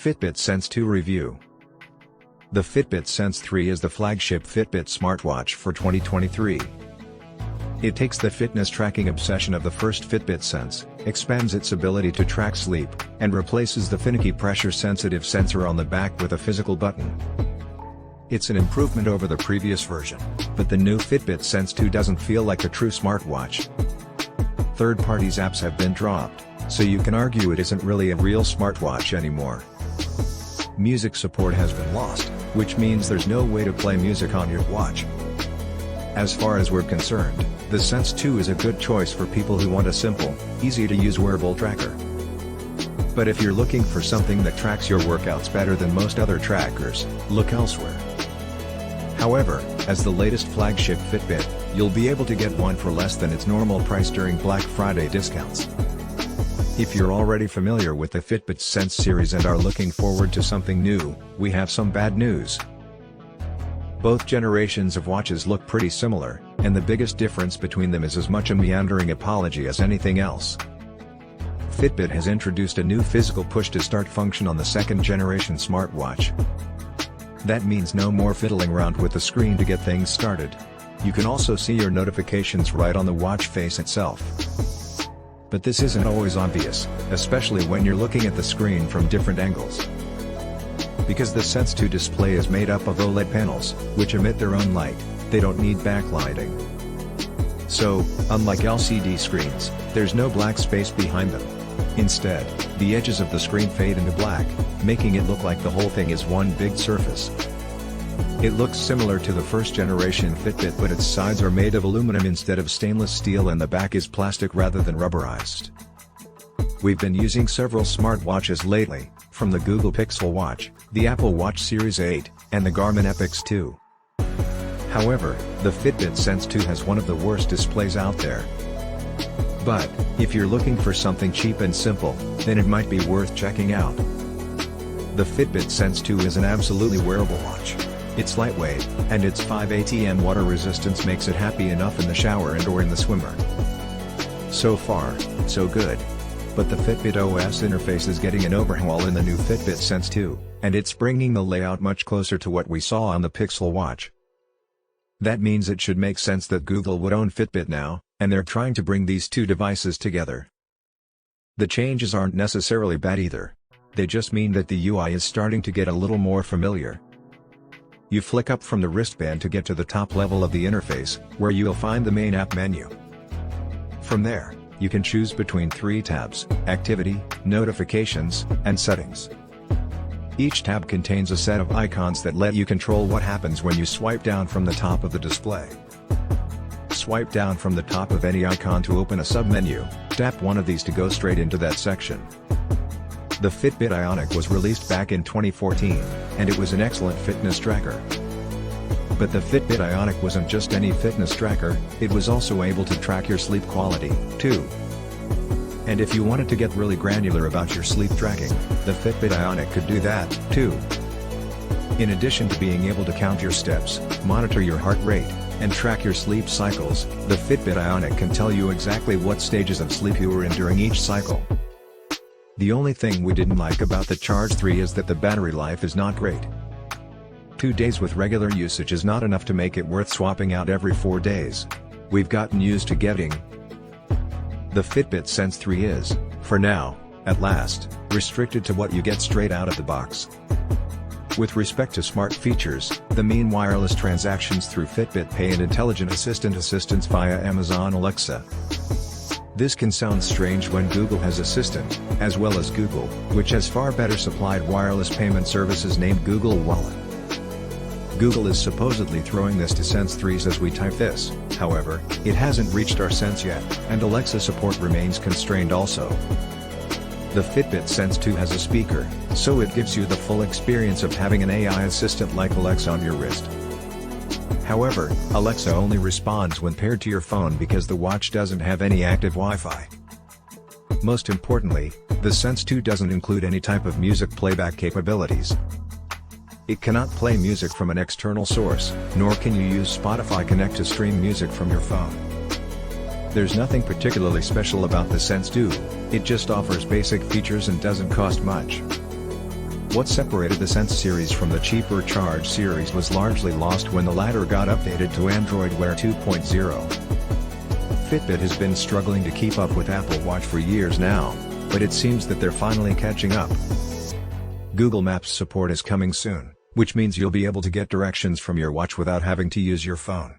Fitbit Sense 2 Review. The Fitbit Sense 3 is the flagship Fitbit smartwatch for 2023. It takes the fitness tracking obsession of the first Fitbit Sense, expands its ability to track sleep, and replaces the finicky pressure-sensitive sensor on the back with a physical button. It's an improvement over the previous version, but the new Fitbit Sense 2 doesn't feel like a true smartwatch. Third-party apps have been dropped, so you can argue it isn't really a real smartwatch anymore. Music support has been lost, which means there's no way to play music on your watch. As far as we're concerned, the Sense 2 is a good choice for people who want a simple, easy-to-use wearable tracker. But if you're looking for something that tracks your workouts better than most other trackers, look elsewhere. However, as the latest flagship Fitbit, you'll be able to get one for less than its normal price during Black Friday discounts. If you're already familiar with the Fitbit Sense series and are looking forward to something new, we have some bad news. Both generations of watches look pretty similar, and the biggest difference between them is as much a meandering apology as anything else. Fitbit has introduced a new physical push-to-start function on the second-generation smartwatch. That means no more fiddling around with the screen to get things started. You can also see your notifications right on the watch face itself. But this isn't always obvious, especially when you're looking at the screen from different angles. Because the Sense 2 display is made up of OLED panels, which emit their own light, they don't need backlighting. So, unlike LCD screens, there's no black space behind them. Instead, the edges of the screen fade into black, making it look like the whole thing is one big surface. It looks similar to the first-generation Fitbit, but its sides are made of aluminum instead of stainless steel and the back is plastic rather than rubberized. We've been using several smartwatches lately, from the Google Pixel Watch, the Apple Watch Series 8, and the Garmin Epix 2. However, the Fitbit Sense 2 has one of the worst displays out there. But, if you're looking for something cheap and simple, then it might be worth checking out. The Fitbit Sense 2 is an absolutely wearable watch. It's lightweight, and its 5 ATM water resistance makes it happy enough in the shower and or in the swimmer. So far, so good. But the Fitbit OS interface is getting an overhaul in the new Fitbit Sense 2, and it's bringing the layout much closer to what we saw on the Pixel Watch. That means it should make sense that Google would own Fitbit now, and they're trying to bring these two devices together. The changes aren't necessarily bad either. They just mean that the UI is starting to get a little more familiar. You flick up from the wristband to get to the top level of the interface, where you'll find the main app menu. From there, you can choose between 3 tabs: Activity, Notifications, and Settings. Each tab contains a set of icons that let you control what happens when you swipe down from the top of the display. Swipe down from the top of any icon to open a submenu, tap one of these to go straight into that section. The Fitbit Ionic was released back in 2014, and it was an excellent fitness tracker. But the Fitbit Ionic wasn't just any fitness tracker, it was also able to track your sleep quality, too. And if you wanted to get really granular about your sleep tracking, the Fitbit Ionic could do that, too. In addition to being able to count your steps, monitor your heart rate, and track your sleep cycles, the Fitbit Ionic can tell you exactly what stages of sleep you were in during each cycle. The only thing we didn't like about the Charge 3 is that the battery life is not great. 2 days with regular usage is not enough to make it worth swapping out every 4 days. We've gotten used to getting. The Fitbit Sense 3 is, for now, at last, restricted to what you get straight out of the box. With respect to smart features, the main wireless transactions through Fitbit Pay and Intelligent Assistant assistance via Amazon Alexa. This can sound strange when Google has Assistant, as well as Google, which has far better supplied wireless payment services named Google Wallet. Google is supposedly throwing this to Sense 3s as we type this, however, it hasn't reached our Sense yet, and Alexa support remains constrained also. The Fitbit Sense 2 has a speaker, so it gives you the full experience of having an AI assistant like Alexa on your wrist. However, Alexa only responds when paired to your phone because the watch doesn't have any active Wi-Fi. Most importantly, the Sense 2 doesn't include any type of music playback capabilities. It cannot play music from an external source, nor can you use Spotify Connect to stream music from your phone. There's nothing particularly special about the Sense 2, it just offers basic features and doesn't cost much. What separated the Sense series from the cheaper Charge series was largely lost when the latter got updated to Android Wear 2.0. Fitbit has been struggling to keep up with Apple Watch for years now, but it seems that they're finally catching up. Google Maps support is coming soon, which means you'll be able to get directions from your watch without having to use your phone.